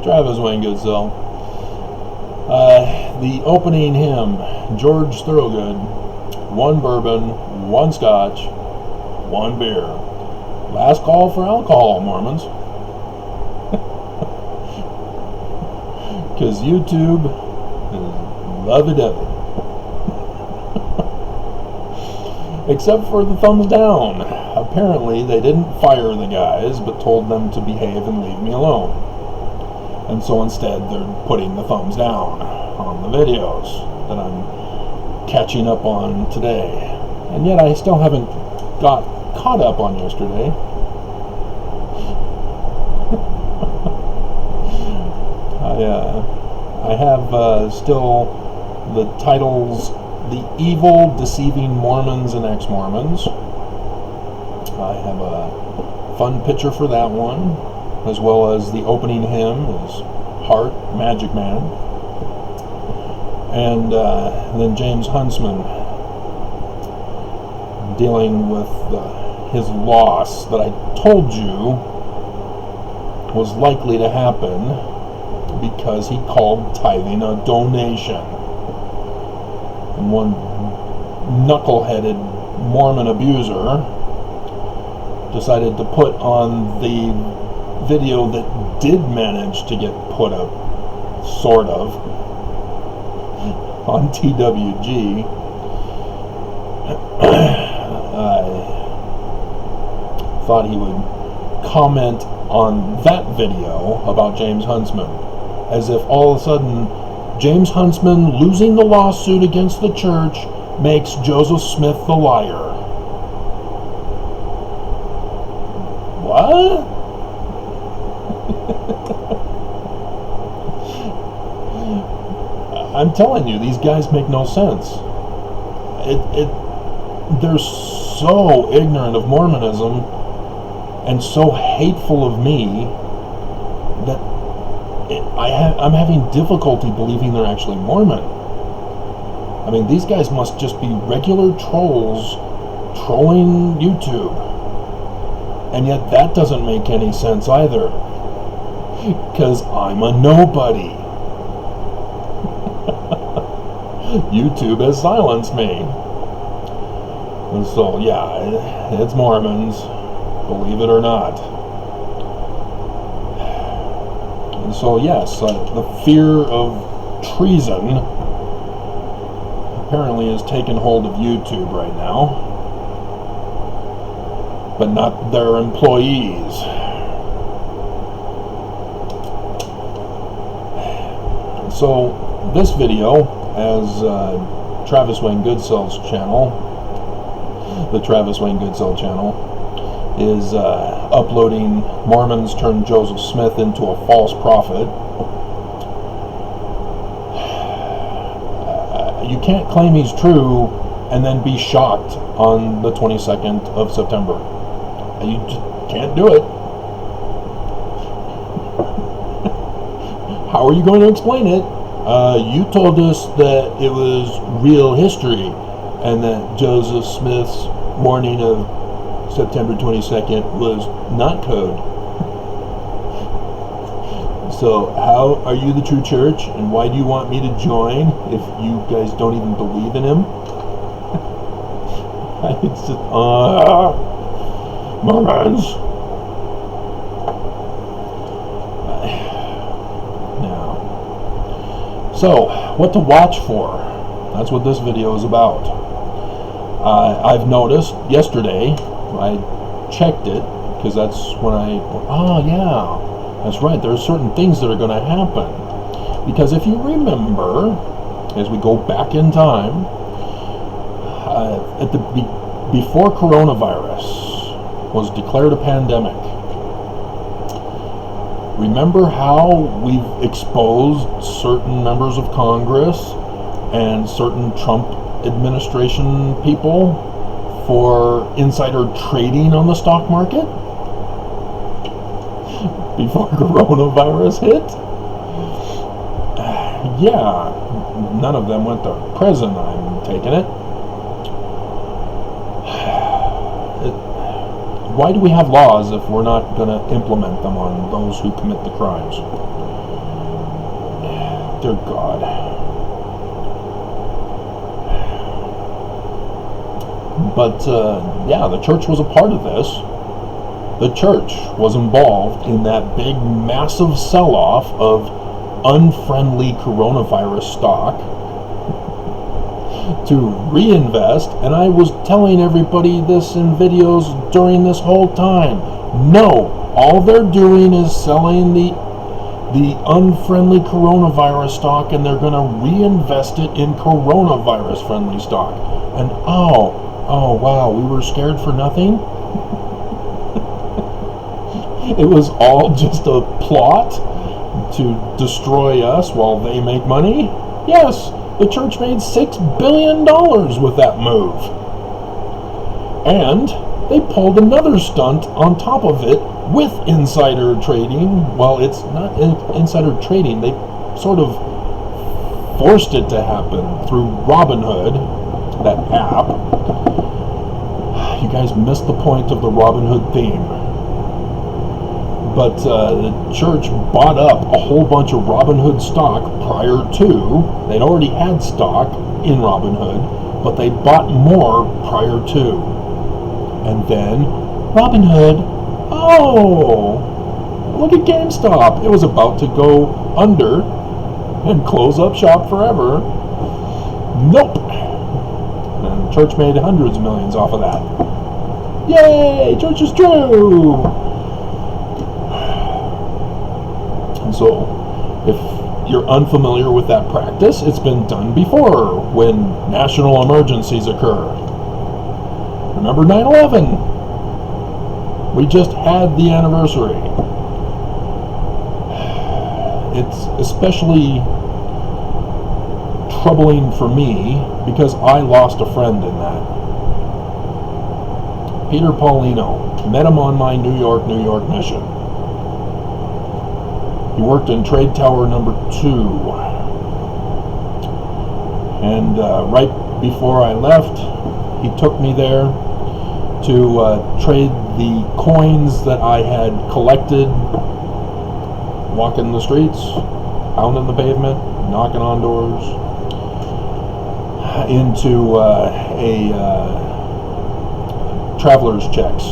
Travis Wayne Goodsell. The opening hymn, George Thorogood, 1 bourbon, 1 scotch, 1 beer. Last call for alcohol, Mormons. Because YouTube is lovey-dovey. Except for the thumbs down. Apparently, they didn't fire the guys, but told them to behave and leave me alone. And so instead, they're putting the thumbs down on the videos that I'm catching up on today. And yet, I still haven't got caught up on yesterday. I have still the titles, The Evil Deceiving Mormons and Ex-Mormons. I have a fun picture for that one, as well as the opening hymn is Heart, Magic Man. And then James Huntsman dealing with his loss that I told you was likely to happen because he called tithing a donation. And one knuckleheaded Mormon abuser decided to put on the video that did manage to get put up, sort of, on TWG. I thought he would comment on that video about James Huntsman, as if all of a sudden James Huntsman losing the lawsuit against the church makes Joseph Smith the liar. What? I'm telling you, these guys make no sense. They're so ignorant of Mormonism and so hateful of me that I'm having difficulty believing they're actually Mormon. I mean, these guys must just be regular trolls trolling YouTube. And yet that doesn't make any sense either. Because I'm a nobody. YouTube has silenced me. And so, yeah, it's Mormons, believe it or not. And so, yes, the fear of treason apparently has taken hold of YouTube right now, but not their employees. So, this video, as Travis Wayne Goodsell's channel, the Travis Wayne Goodsell channel, is uploading Mormons turn Joseph Smith into a false prophet. You can't claim he's true and then be shocked on the 22nd of September. You just can't do it. How are you going to explain it? You told us that it was real history and that Joseph Smith's morning of September 22nd was not code. So how are you the true church, and why do you want me to join if you guys don't even believe in him? It's just, Mormons. Now, so what to watch for? That's what this video is about. I've noticed yesterday, I checked it, because that's when that's right, there are certain things that are going to happen. Because if you remember, as we go back in time, before coronavirus was declared a pandemic, remember how we've exposed certain members of Congress and certain Trump administration people for insider trading on the stock market before coronavirus hit? Yeah, none of them went to prison, I'm taking it. why do we have laws if we're not going to implement them on those who commit the crimes? Dear God. But, yeah, the church was a part of this. The church was involved in that big, massive sell-off of unfriendly coronavirus stock to reinvest, and I was telling everybody this in videos during this whole time. No, all they're doing is selling the unfriendly coronavirus stock, and they're going to reinvest it in coronavirus-friendly stock. And oh wow, we were scared for nothing? It was all just a plot to destroy us while they make money? Yes, the church made $6 billion with that move. And they pulled another stunt on top of it with insider trading. Well, it's not insider trading. They sort of forced it to happen through Robinhood, that app. You guys missed the point of the Robinhood theme. But the church bought up a whole bunch of Robinhood stock prior to. They'd already had stock in Robinhood, but they bought more prior to. And then Robinhood, look at GameStop. It was about to go under and close up shop forever. Nope. And the church made hundreds of millions off of that. Yay, church is true. So, if you're unfamiliar with that practice, it's been done before when national emergencies occur. Remember 9/11? We just had the anniversary. It's especially troubling for me because I lost a friend in that. Peter Paulino. Met him on my New York mission. He worked in Trade Tower number 2. And right before I left, he took me there to trade the coins that I had collected walking the streets, pounding the pavement, knocking on doors, into traveler's checks,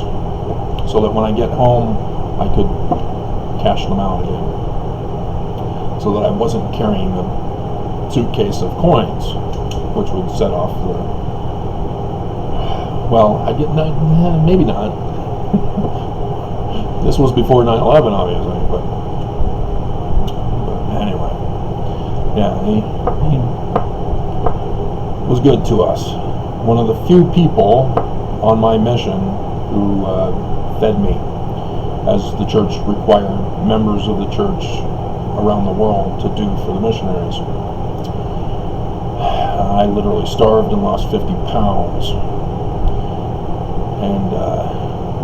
so that when I get home, I could cash them out again. So that I wasn't carrying the suitcase of coins, which would set off the... Well, I didn't... maybe not. This was before 9/11, obviously, but anyway. Yeah, he was good to us. One of the few people on my mission who fed me, as the church required members of the church around the world to do for the missionaries. I literally starved and lost 50 pounds. And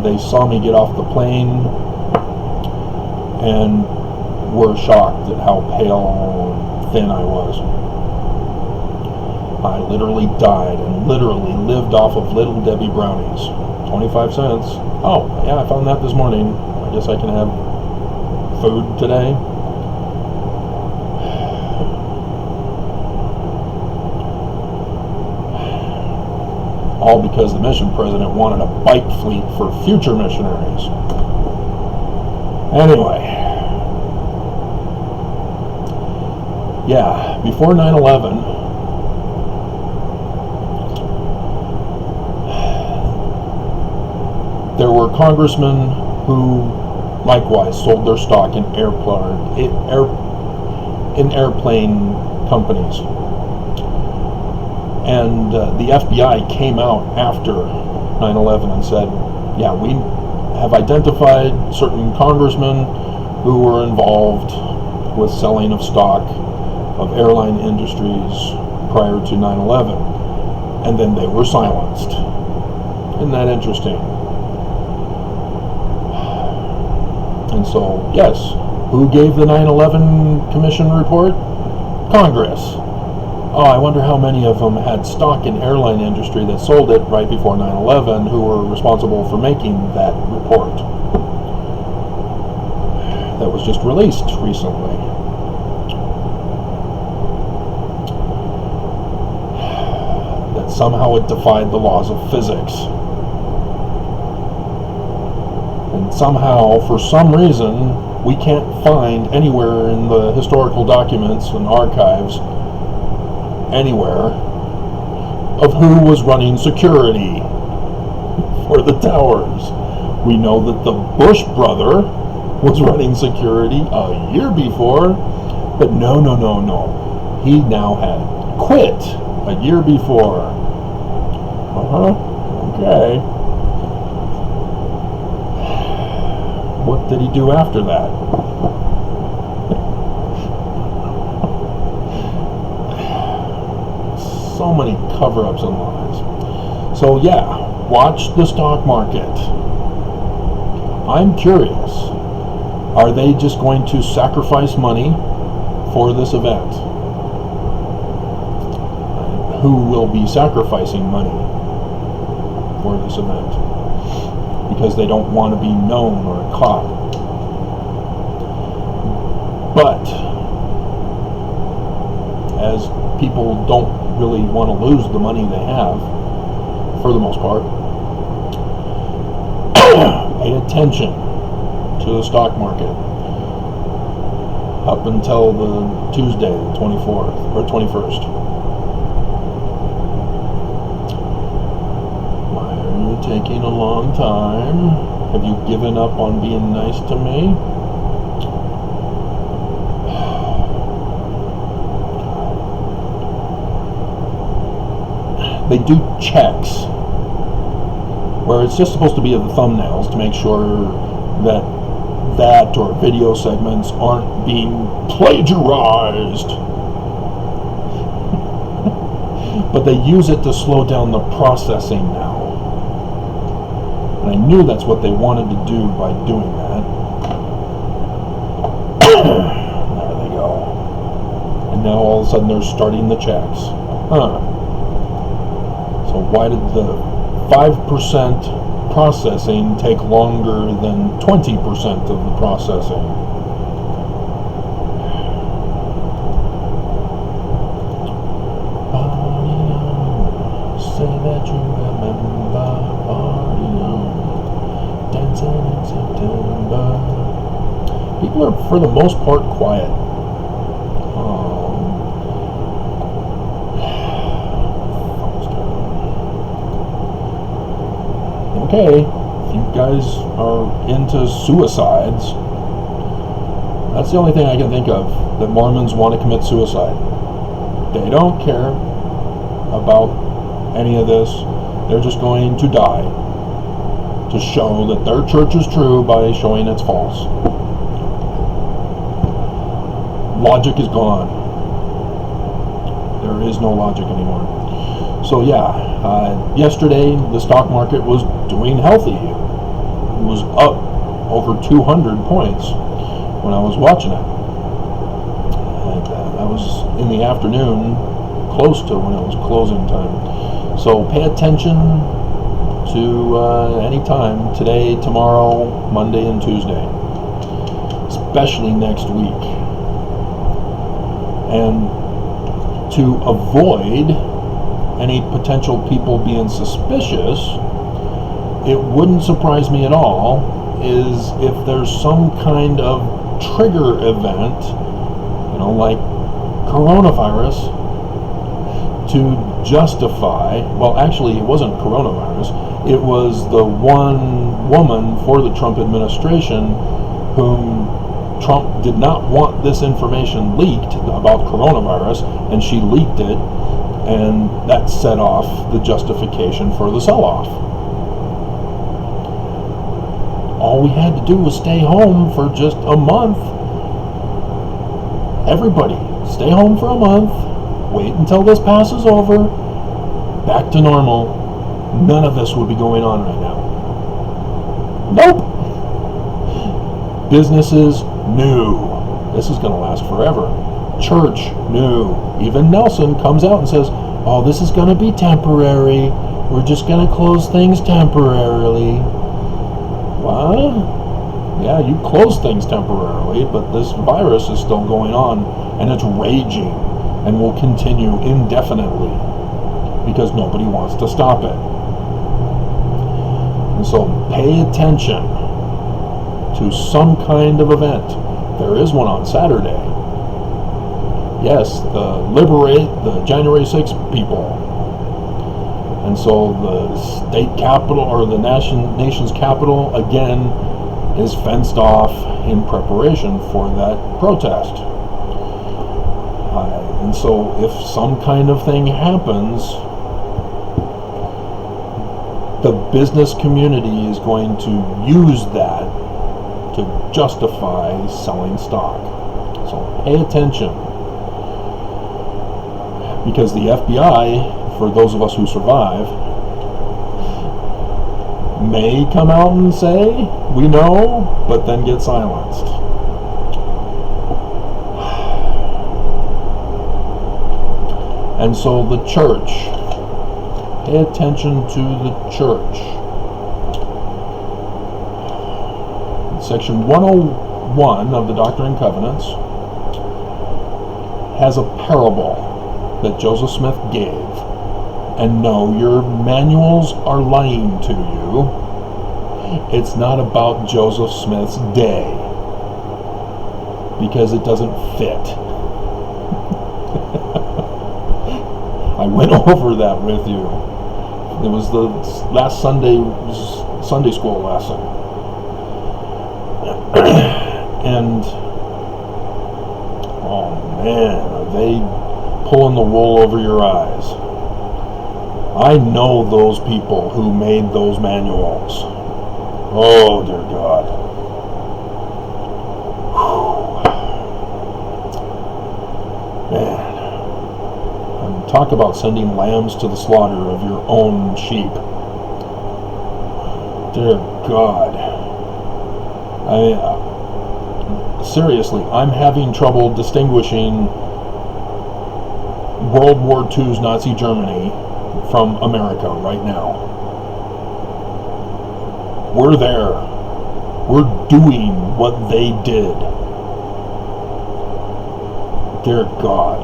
they saw me get off the plane and were shocked at how pale and thin I was. I literally died and literally lived off of Little Debbie brownies. 25 cents. Oh, yeah, I found that this morning. I guess I can have food today. All because the mission president wanted a bike fleet for future missionaries. Anyway. Yeah, before 9/11, there were congressmen who likewise sold their stock in airplane companies. And the FBI came out after 9/11 and said, yeah, we have identified certain congressmen who were involved with selling of stock of airline industries prior to 9/11. And then they were silenced. Isn't that interesting? And so, yes, who gave the 9/11 Commission report? Congress. oh, I wonder how many of them had stock in airline industry that sold it right before 9/11 who were responsible for making that report that was just released recently. That somehow it defied the laws of physics. And somehow, for some reason, we can't find anywhere in the historical documents and archives anywhere of who was running security for the towers. We know that the Bush brother was running security a year before, but no. He now had quit a year before. Okay. What did he do after that? So many cover-ups and lies. So yeah, watch the stock market. I'm curious. Are they just going to sacrifice money for this event? Who will be sacrificing money for this event? Because they don't want to be known or caught. But as people don't really want to lose the money they have, for the most part, pay attention to the stock market up until the Tuesday, the 24th or 21st. Why are you taking a long time? Have you given up on being nice to me? They do checks where it's just supposed to be the thumbnails to make sure that or video segments aren't being plagiarized. But they use it to slow down the processing now. And I knew that's what they wanted to do by doing that. There they go. And now all of a sudden they're starting the checks. So why did the 5% processing take longer than 20% of the processing? Say that you remember, dancing in September. People are, for the most part, quiet. Okay, if you guys are into suicides, that's the only thing I can think of, that Mormons want to commit suicide. They don't care about any of this. They're just going to die to show that their church is true by showing it's false. Logic is gone. There is no logic anymore. So yeah, yesterday the stock market was doing healthy. It was up over 200 points when I was watching it. And that was in the afternoon, close to when it was closing time. So pay attention to any time, today, tomorrow, Monday, and Tuesday, especially next week. And to avoid any potential people being suspicious, it wouldn't surprise me at all is if there's some kind of trigger event, like coronavirus, to justify, well, actually it wasn't coronavirus, it was the one woman for the Trump administration whom Trump did not want this information leaked about coronavirus, and she leaked it, and that set off the justification for the sell-off. All we had to do was stay home for just a month. Everybody, stay home for a month, wait until this passes over, back to normal. None of this would be going on right now. Nope. Business is new. This is going to last forever. church knew. Even Nelson comes out and says, oh, this is going to be temporary. We're just going to close things temporarily. What? Yeah, you close things temporarily, but this virus is still going on, and it's raging, and will continue indefinitely, because nobody wants to stop it. And so pay attention to some kind of event. There is one on Saturday. Yes, the January 6th people. And so the state capital, or the nation's capital, again, is fenced off in preparation for that protest. And so if some kind of thing happens, the business community is going to use that to justify selling stock. So pay attention. Because the FBI, for those of us who survive, may come out and say, we know, but then get silenced. And so the church, pay attention to the church. Section 101 of the Doctrine and Covenants has a parable that Joseph Smith gave. And no, your manuals are lying to you. It's not about Joseph Smith's day, because it doesn't fit. I went over that with you. It was the last Sunday school lesson. And oh man, are they pulling the wool over your eyes. I know those people who made those manuals. Oh, dear God. Man. And talk about sending lambs to the slaughter of your own sheep. Dear God. Seriously, I'm having trouble distinguishing World War II's Nazi Germany from America right now. We're there. We're doing what they did. Dear God.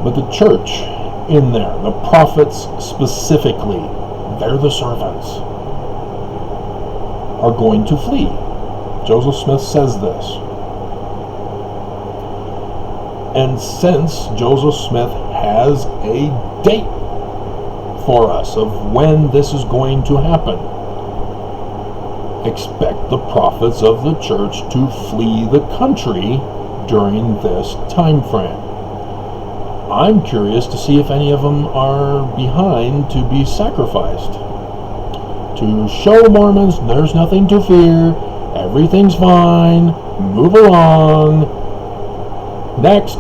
But the church in there, the prophets specifically, they're the servants, are going to flee. Joseph Smith says this. And since Joseph Smith has a date for us of when this is going to happen, expect the prophets of the church to flee the country during this time frame. I'm curious to see if any of them are behind to be sacrificed, to show Mormons there's nothing to fear, everything's fine, move along. Next.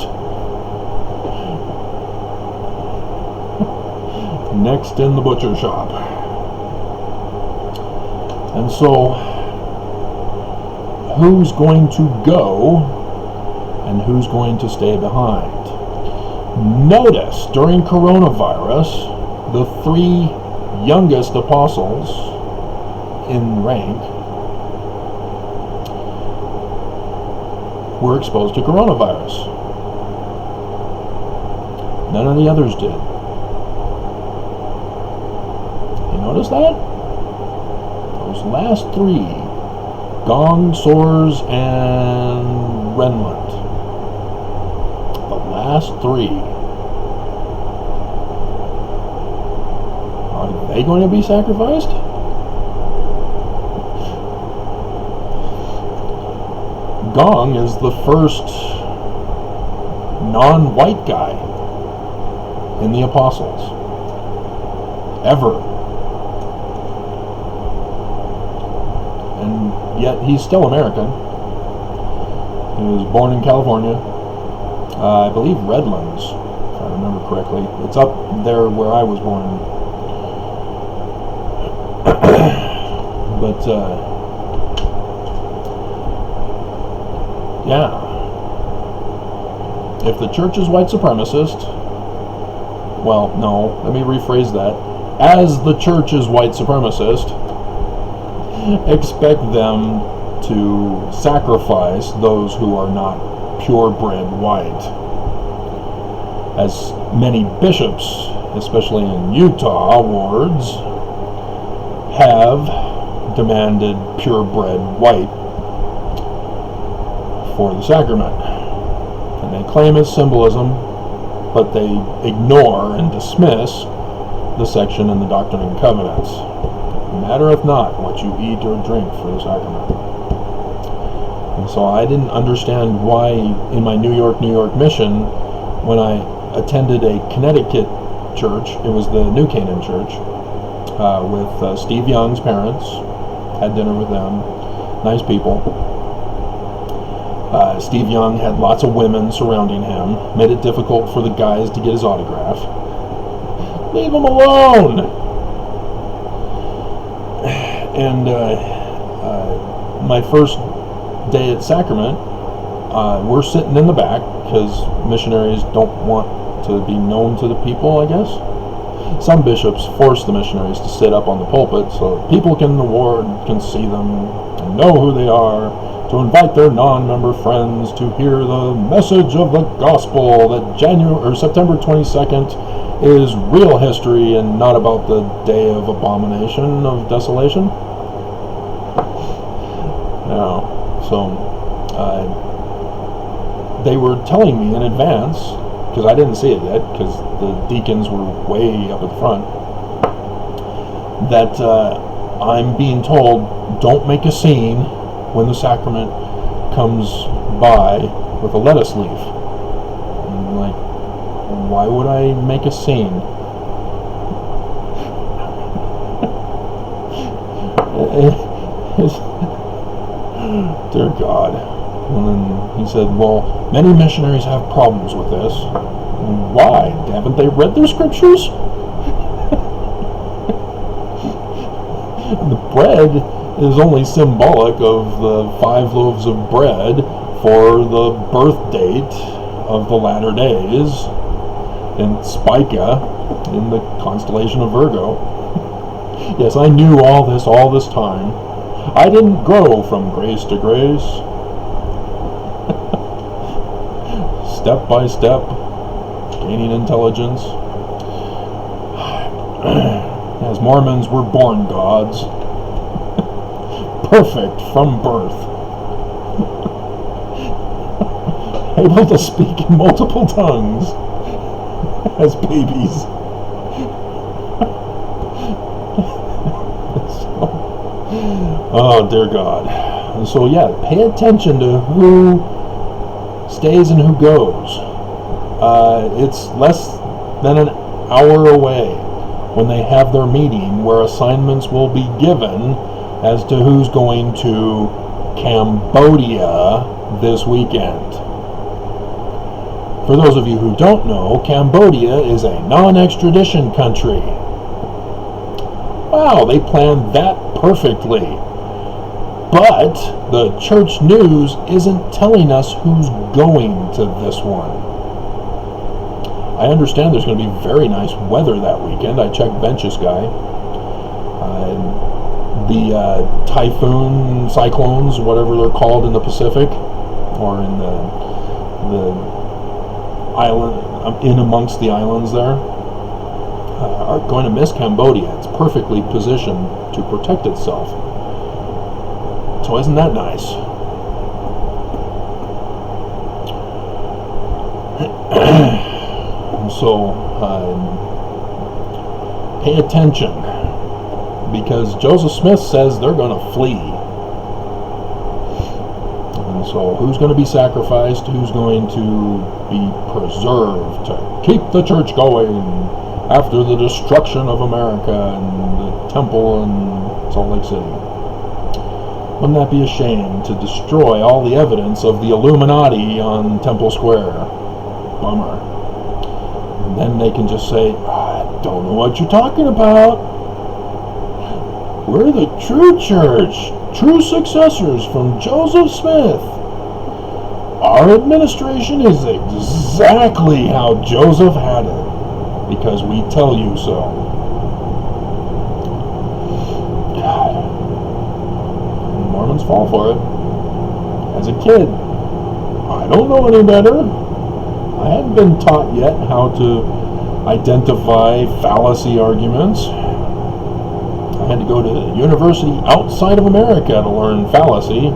Next in the butcher shop. And so, who's going to go and who's going to stay behind? Notice, during coronavirus, the 3 youngest apostles in rank were exposed to coronavirus. None of the others did. You notice that? Those last 3, Gong, Soers, and Renlund. The last 3. Are they going to be sacrificed? Gong is the first non-white guy in the apostles ever, and yet he's still American. He was born in California, I believe Redlands, if I remember correctly. It's up there where I was born. But Yeah. If the church is white supremacist, well, no, let me rephrase that. As the church is white supremacist, expect them to sacrifice those who are not purebred white. As many bishops, especially in Utah wards, have demanded purebred white for the sacrament. And they claim it's symbolism, but they ignore and dismiss the section in the Doctrine and Covenants. Mattereth not what you eat or drink for the sacrament. And so I didn't understand why in my New York mission, when I attended a Connecticut church, it was the New Canaan Church, with Steve Young's parents, had dinner with them, nice people. Steve Young had lots of women surrounding him, made it difficult for the guys to get his autograph. Leave him alone! And my first day at sacrament, we're sitting in the back because missionaries don't want to be known to the people, I guess. Some bishops force the missionaries to sit up on the pulpit so people in the ward can see them and know who they are, to invite their non-member friends to hear the message of the gospel that September 22nd is real history and not about the day of abomination of desolation. Now, so they were telling me in advance, because I didn't see it yet, because the deacons were way up at the front, that I'm being told, don't make a scene when the sacrament comes by with a lettuce leaf. And I'm like, why would I make a scene? Dear God. And then he said, well, many missionaries have problems with this. Why? Haven't they read their scriptures? The bread is only symbolic of the 5 loaves of bread for the birth date of the latter days in Spica in the constellation of Virgo. Yes, I knew all this time. I didn't grow from grace to grace. Step by step, gaining intelligence. As Mormons, we're born gods. Perfect from birth. Able to speak in multiple tongues as babies. Oh, dear God. And so, yeah, pay attention to who stays and who goes. It's less than an hour away when they have their meeting where assignments will be given as to who's going to Cambodia this weekend. For those of you who don't know, Cambodia is a non-extradition country. Wow, they planned that perfectly. But the church news isn't telling us who's going to this one. I understand there's going to be very nice weather that weekend. I checked Bench's guy. The typhoon, cyclones, whatever they're called in the Pacific, or in the island, in amongst the islands there, are going to miss Cambodia. It's perfectly positioned to protect itself. So isn't that nice? So pay attention, because Joseph Smith says they're going to flee. And so who's going to be sacrificed? Who's going to be preserved to keep the church going after the destruction of America and the temple in Salt Lake City? Wouldn't that be a shame to destroy all the evidence of the Illuminati on Temple Square? Bummer. And then they can just say, I don't know what you're talking about. We're the true church, true successors from Joseph Smith. Our administration is exactly how Joseph had it, because we tell you so. God. Mormons fall for it. As a kid, I don't know any better. I hadn't been taught yet how to identify fallacy arguments. I had to go to a university outside of America to learn fallacy.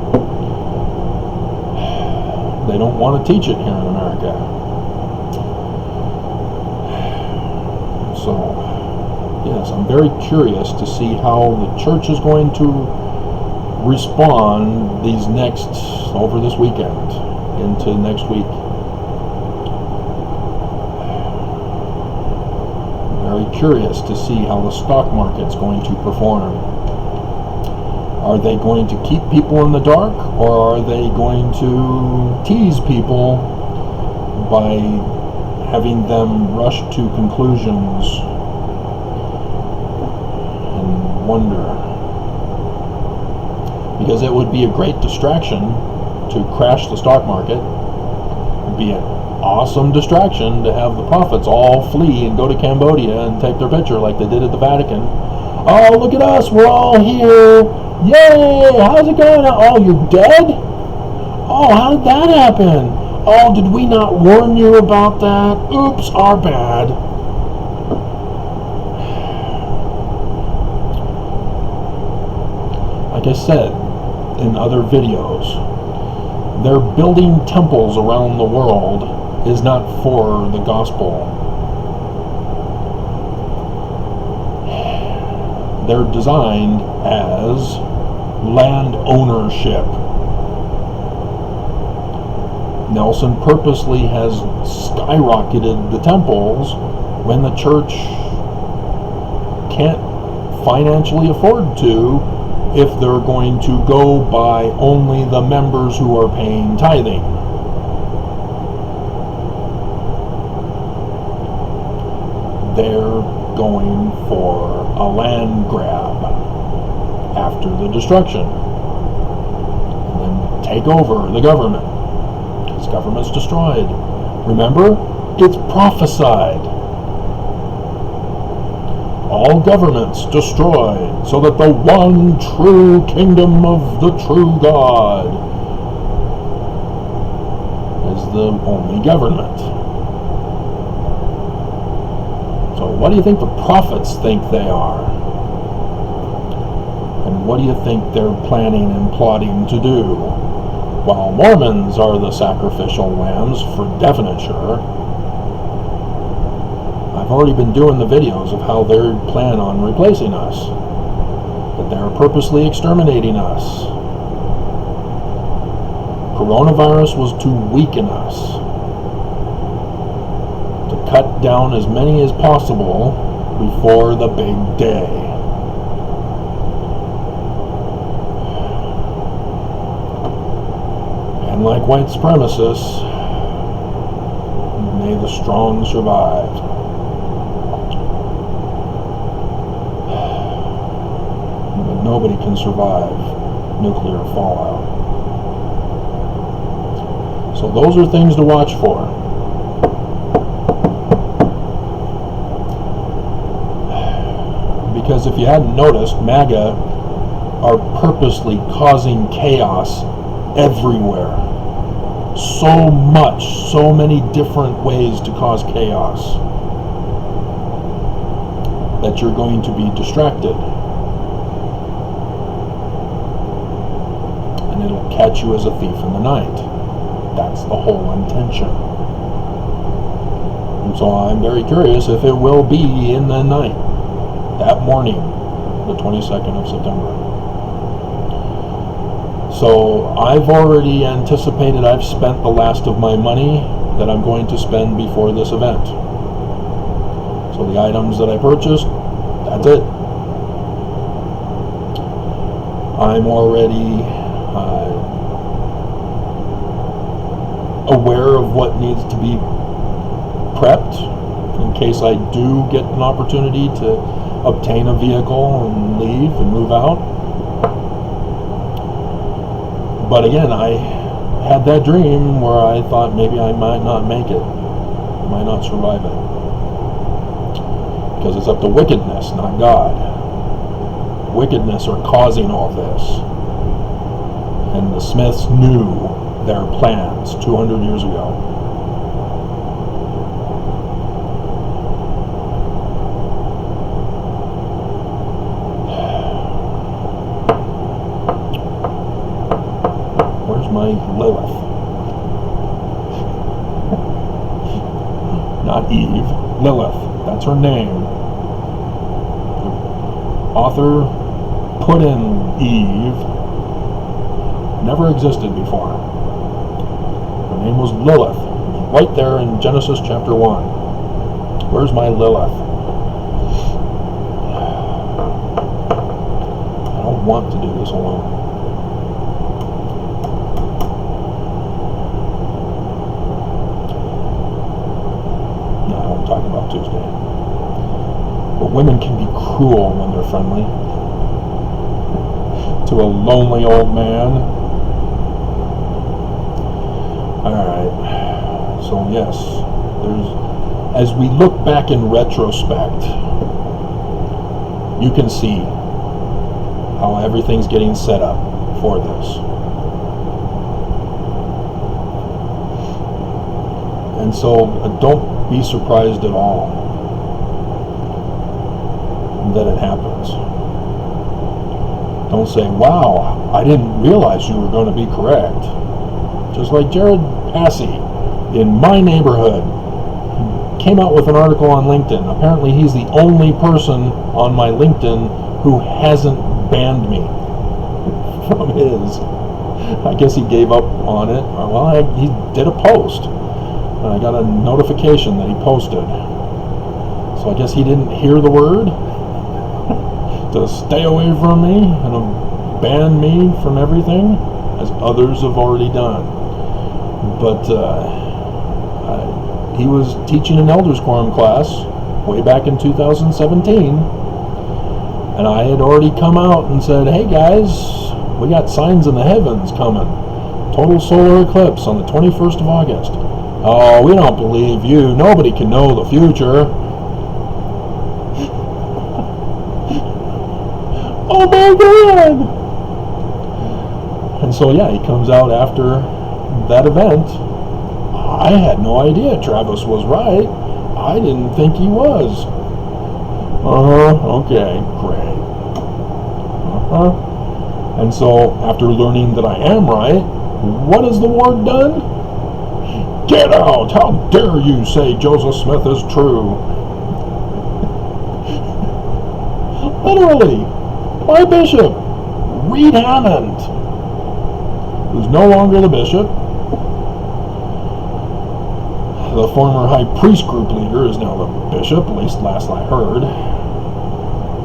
They don't want to teach it here in America. So, yes, I'm very curious to see how the church is going to respond over this weekend into next week. I'm very curious to see how the stock market's going to perform. Are they going to keep people in the dark, or are they going to tease people by having them rush to conclusions and wonder? Because it would be a great distraction to crash the stock market. It would be an awesome distraction to have the prophets all flee and go to Cambodia and take their picture like they did at the Vatican. Oh, look at us, we're all here. Yay! How's it going? Oh, you're dead? Oh, how did that happen? Oh, did we not warn you about that? Oops, our bad. Like I said in other videos, their building temples around the world is not for the gospel. They're designed as land ownership. Nelson purposely has skyrocketed the temples when the church can't financially afford to, if they're going to go by only the members who are paying tithing. They're going for a land grab after the destruction, and then take over the government, because government's destroyed. Remember, it's prophesied. All governments destroyed, so that the one true kingdom of the true God is the only government. So what do you think the prophets think they are? And what do you think they're planning and plotting to do? While Mormons are the sacrificial lambs for definite sure. I've already been doing the videos of how they plan on replacing us. That they're purposely exterminating us. Coronavirus was to weaken us. To cut down as many as possible before the big day. And like white supremacists, may the strong survive. Nobody can survive nuclear fallout. So those are things to watch for. Because if you hadn't noticed, MAGA are purposely causing chaos everywhere. So much, so many different ways to cause chaos that you're going to be distracted. And it'll catch you as a thief in the night. That's the whole intention. And so I'm very curious if it will be in the night, that morning, the 22nd of September. So I've already anticipated, I've spent the last of my money that I'm going to spend before this event. So the items that I purchased, that's it. I'm already aware of what needs to be prepped in case I do get an opportunity to obtain a vehicle and leave and move out. But again, I had that dream where I thought maybe I might not make it, might not survive it. Because it's up to wickedness, not God. Wickedness are causing all this. And the Smiths knew their plans 200 years ago. Where's my Lilith? Not Eve, Lilith. That's her name. The author put in Eve. Never existed before. Her name was Lilith. It was right there in Genesis chapter 1. Where's my Lilith? I don't want to do this alone. No, I won't talk about Tuesday. But women can be cruel when they're friendly. To a lonely old man. Alright. So yes, as we look back in retrospect, you can see how everything's getting set up for this. And so don't be surprised at all that it happens. Don't say, wow, I didn't realize you were going to be correct. Just like Jared Passy in my neighborhood came out with an article on LinkedIn. Apparently he's the only person on my LinkedIn who hasn't banned me from his. I guess he gave up on it. Well, he did a post. And I got a notification that he posted. So I guess he didn't hear the word to stay away from me and ban me from everything, as others have already done. But he was teaching an Elders Quorum class way back in 2017, and I had already come out and said, hey guys, we got signs in the heavens coming. Total solar eclipse on the 21st of August. Oh, we don't believe you. Nobody can know the future. Oh my God! And so yeah, he comes out after that event. I had no idea Travis was right. I didn't think he was. Okay, great. And so after learning that I am right, what has the ward done? Get out! How dare you say Joseph Smith is true? Literally. My bishop, Reed Hammond, who's no longer the bishop. The former high priest group leader is now the bishop, at least last I heard.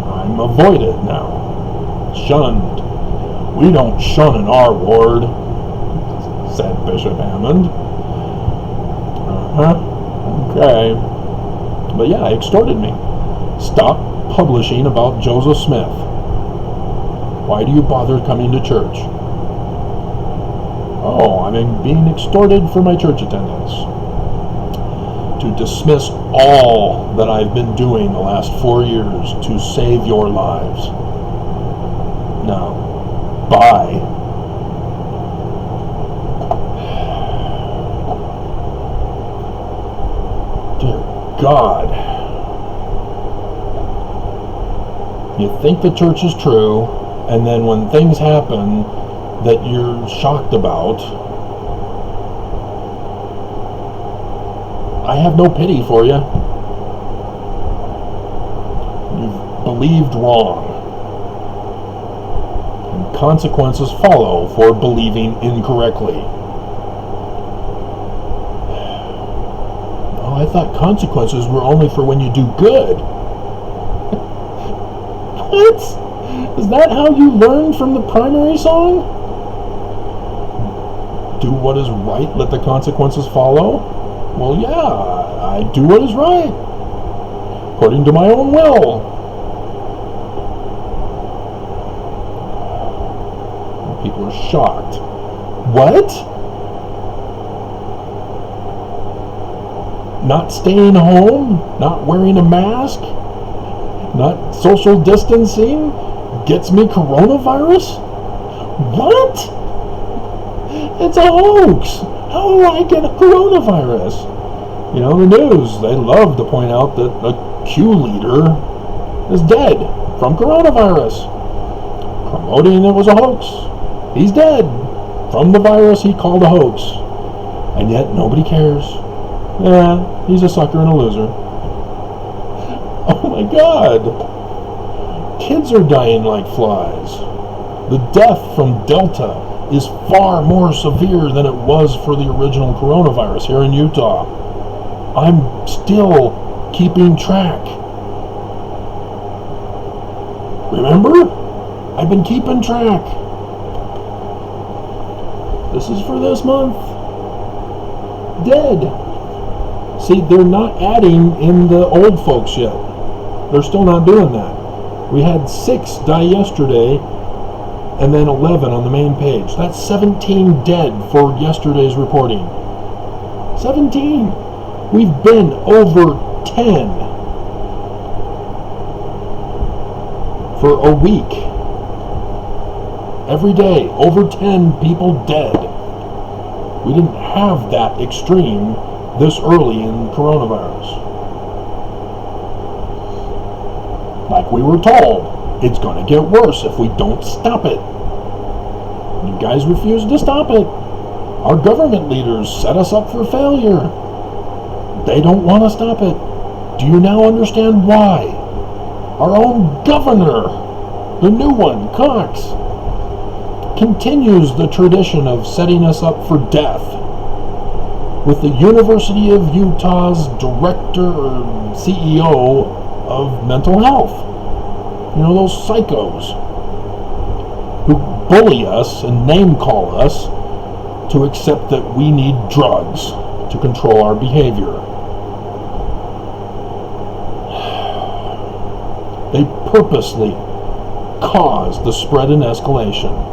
I'm avoided now. Shunned. We don't shun in our ward, said Bishop Hammond. Okay. But yeah, extorted me. Stop publishing about Joseph Smith. Why do you bother coming to church? Oh, I'm being extorted for my church attendance. To dismiss all that I've been doing the last 4 years to save your lives. Now, bye. Dear God. You think the church is true, and then when things happen that you're shocked about, I have no pity for you. You've believed wrong. And consequences follow for believing incorrectly. Oh, I thought consequences were only for when you do good. What? Is that how you learned from the primary song? Do what is right, let the consequences follow? Well, yeah, I do what is right, according to my own will. People are shocked. What? not staying home, not wearing a mask, not social distancing gets me coronavirus? What? It's a hoax. How do I get a coronavirus? You know, the news, they love to point out that a Q leader is dead from coronavirus, promoting it was a hoax. He's dead from the virus he called a hoax. And yet nobody cares. Yeah, he's a sucker and a loser. Oh my God. Kids are dying like flies. The death from Delta is far more severe than it was for the original coronavirus here in Utah. I'm still keeping track. Remember? I've been keeping track. This is for this month. Dead. See, they're not adding in the old folks yet. They're still not doing that. We had 6 die yesterday, and then 11 on the main page. That's 17 dead for yesterday's reporting. 17. We've been over 10 for a week. Every day, over 10 people dead. We didn't have that extreme this early in coronavirus. Like we were told, it's going to get worse if we don't stop it. You guys refuse to stop it. Our government leaders set us up for failure. They don't want to stop it. Do you now understand why? Our own governor, the new one, Cox, continues the tradition of setting us up for death with the University of Utah's director or CEO of mental health. You know, those psychos who bully us and name call us to accept that we need drugs to control our behavior. They purposely caused the spread and escalation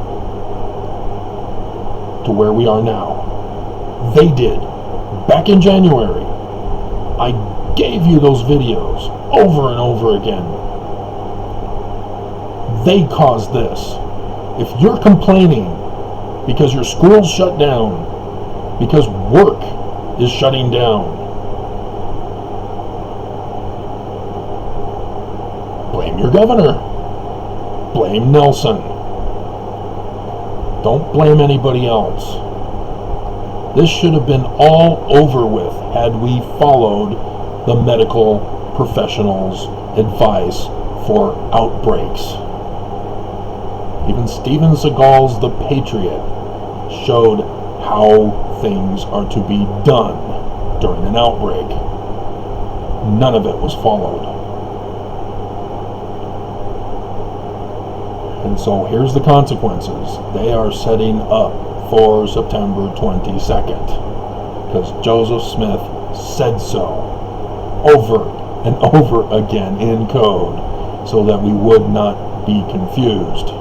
to where we are now. They did. Back in January, I gave you those videos over and over again. They caused this. If you're complaining because your school's shut down, because work is shutting down, blame your governor. Blame Nelson. Don't blame anybody else. This should have been all over with had we followed the medical professionals' advice for outbreaks. Even Steven Seagal's The Patriot showed how things are to be done during an outbreak. None of it was followed. And so here's the consequences. They are setting up for September 22nd because Joseph Smith said so over and over again in code so that we would not be confused.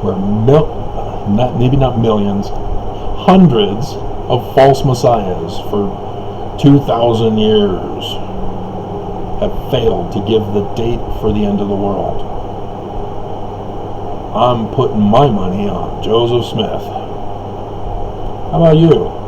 We're maybe not millions, hundreds of false messiahs for 2,000 years have failed to give the date for the end of the world. I'm putting my money on Joseph Smith. How about you?